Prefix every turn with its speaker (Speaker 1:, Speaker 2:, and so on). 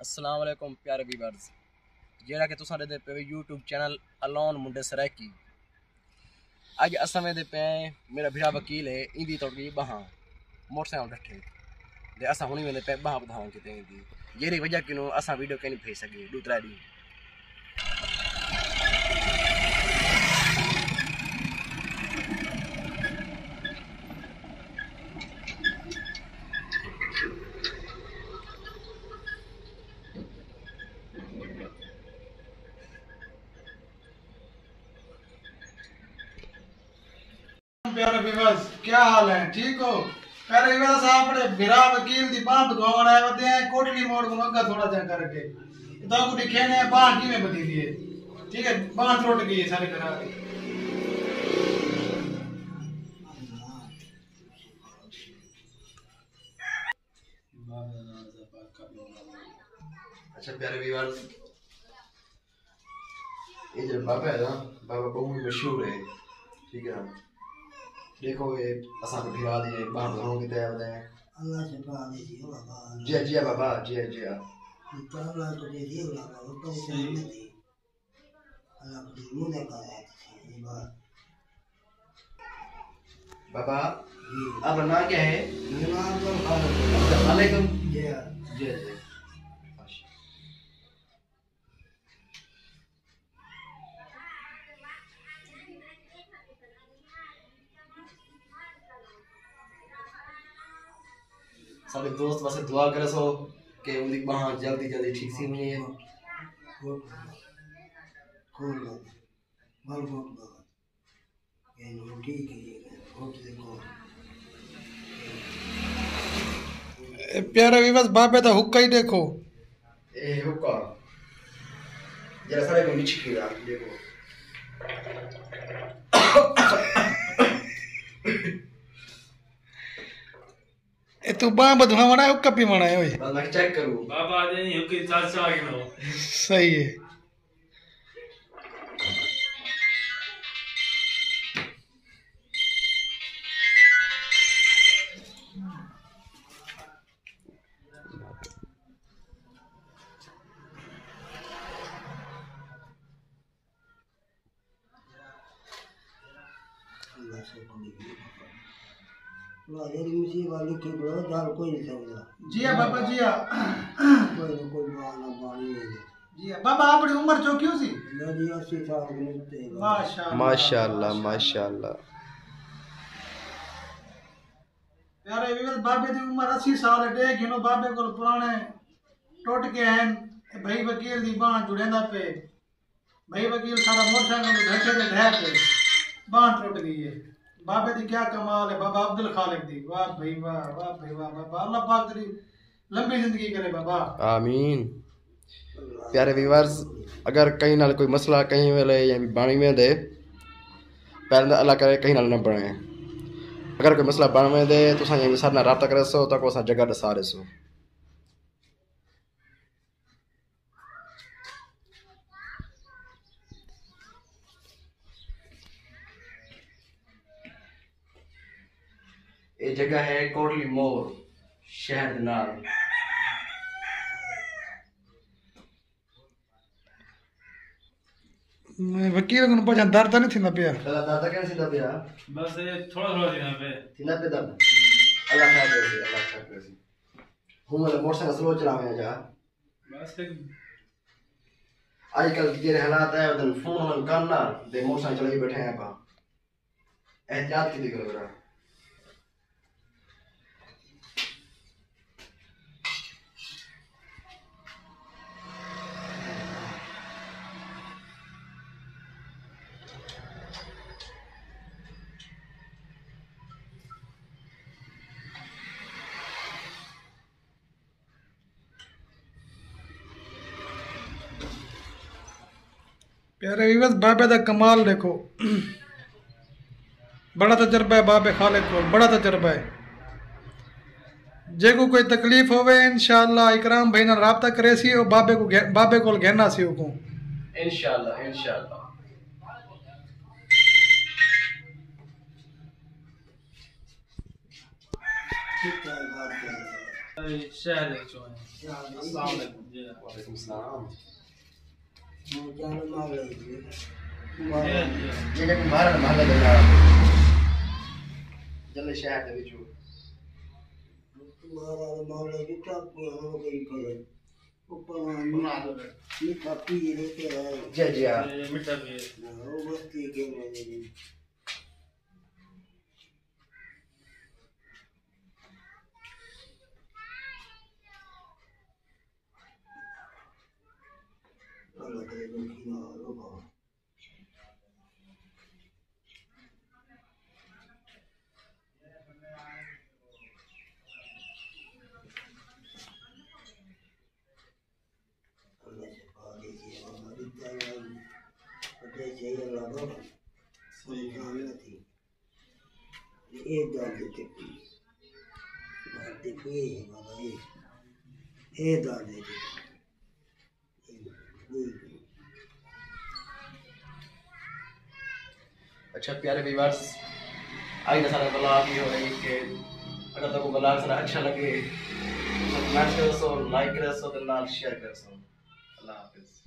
Speaker 1: अस्सलाम वालेकुम प्यारे व्यूअर्स, जेड़ा कि तुसां दे पे यूट्यूब चैनल अलोन मुंडे सरैकी। अज असां वेंदे पे मेरा भिड़ा वकील है इंदी तोड़ी बहां मोटरसाइकिल डठे दे असां हुनी वेंदे पे बहां बुधाऊं किते इंदी जेरी वजह किनो असां वीडियो के नहीं भेज सके दूसरा दी।
Speaker 2: प्यारे व्यूअर्स, क्या हाल है? ठीक हो? प्यारे व्यूअर्स, आपने बिरा वकील दी बांह बदवावन आए वदे हैं कोटली मोड़ को मग्गा थोड़ा जा करके तो आपको दिखे ने बांह की में बदी दी है। ठीक है, बांह टूट गई है सारी तरह की।
Speaker 1: अच्छा प्यारे व्यूअर्स, ये जो बाबा है ना, बाबा बहुत मशहूर है। ठीक है, देखो ये असां को भिड़ा दिए बाहर बुधाऊं किते आए हैं।
Speaker 3: अल्लाह से पा दे दियो बाबा।
Speaker 1: जी बाबा, जी
Speaker 3: तो अल्लाह को दे दियो बाबा, वो तो से नहीं दे। अल्लाह को दे मुंह देखा है ये बात।
Speaker 1: बाबा आपका नाम क्या है?
Speaker 3: नाम तो खान
Speaker 1: वालेकुम।
Speaker 3: जी
Speaker 1: जी सारे दोस्त वास्ते दुआ करे सो कि उनकी बांह जल्दी जल्दी ठीक सी हुई है।
Speaker 3: कौन बात बल बहुत बात ये रोटी की बहुत देखो।
Speaker 2: प्यारे व्यूअर्स, बाबे दा हुक्का ही देखो।
Speaker 1: ए हुक्का जरा सारे को नीचे खीरा देखो।
Speaker 2: ए तू बांह बदवावन आए हुक्का पीवण आए ओए।
Speaker 1: बस मैं चेक करूं।
Speaker 4: बाबा दे नहीं हुक्की चाचा के नो
Speaker 2: सही है।
Speaker 3: अल्लाह से पा दे दियो बाबा। तो ये मुसीबत लिखी बड़ा जाल कोई नहीं सकता।
Speaker 2: जी हां बाबा, जी हां।
Speaker 3: कोई न कोई बहाना बानी है।
Speaker 2: जी हां बाबा, आपकी उम्र जो क्यों सी?
Speaker 3: मेरी 80 साल की उम्र है।
Speaker 2: माशाल्लाह
Speaker 1: माशाल्लाह माशाल्लाह।
Speaker 2: प्यारे व्यूअर्स, बाबे दी उम्र 80 साल है। देख गिनो बाबे को पुराने टुट के हैं भाई वकील दी बांह जुड़ेंदा पे। भाई वकील सारा मोटरसाइकिल ढके ते ढह पे बांह टूट गई है। बाबे दी क्या कमाल है बाबा अब्दुल खालिक दी। वाह भाई वाह, वाह भाई वाह बाबा। अल्लाह पाक तेरी लंबी जिंदगी करे बाबा।
Speaker 1: आमीन। प्यारे व्यूअर्स, अगर कहीं नाल कोई मसला कहीं वेले या बाणी में दे पहले अल्लाह करे कहीं नाल न बने। अगर कोई मसला बन में दे तो सां ये साथ ना राब्ता करे सो तो को असां जगह दसा दे सो। ये जगह है कोटली मोर शहर दे नाल।
Speaker 2: वकील को पहचान दर्द नहीं थींदा पिया।
Speaker 1: दादा कैसे सीधा पिया
Speaker 4: बस ये थोड़ा थोड़ा दिन पे
Speaker 1: सीधा पे दर्द अल्लाह खैर करे हूं वाले मोटरसाइकिल स्लो चलावे जा।
Speaker 4: बस एक
Speaker 1: आजकल जे हालात है उधर फोन में करना दे मोटरसाइकिल चलाई बैठे हैं पा एहतियात की करो जरा।
Speaker 2: प्यारे व्यूअर्स, बाबे दा कमाल देखो। बड़ा तजर्बा है बाबे खालिक को, बड़ा तजर्बा है। जे को कोई तकलीफ होवे इंशाअल्लाह इकराम भाई नाल राब्ता करे सी और बाबे को घेना सी को
Speaker 1: इंशाअल्लाह इंशाअल्लाह।
Speaker 3: ठीक है बात है।
Speaker 4: शहर है जो है अस्सलाम वालेकुम जी
Speaker 1: वालेकुम सलाम
Speaker 3: मोचान मामले जी
Speaker 4: जी
Speaker 1: ये कि महाराज महल दे ना जल्दी शहर दे विचो
Speaker 3: तुम्हारा मामले जी टॉप को हो गई करे ऊपर मीठा पी लेते हैं
Speaker 1: जी जी
Speaker 4: मिठा भी
Speaker 3: वो बस्ती के मैंने Allah करे दुखी ना हो बाबा Allah से पाले जी हमारी तैयारी पते चाहिए लगा सही काम नहीं ये दर्द के बात पे बाबा ये दर्द है
Speaker 1: अच्छा प्यारे व्यूअर्स आज ना सारा ब्लॉग ये हो रही कि अगर तो ब्लॉग सारा अच्छा लगे तो कमेंट करो सो लाइक करो सो तो शेयर करो सो अल्लाह हाफिज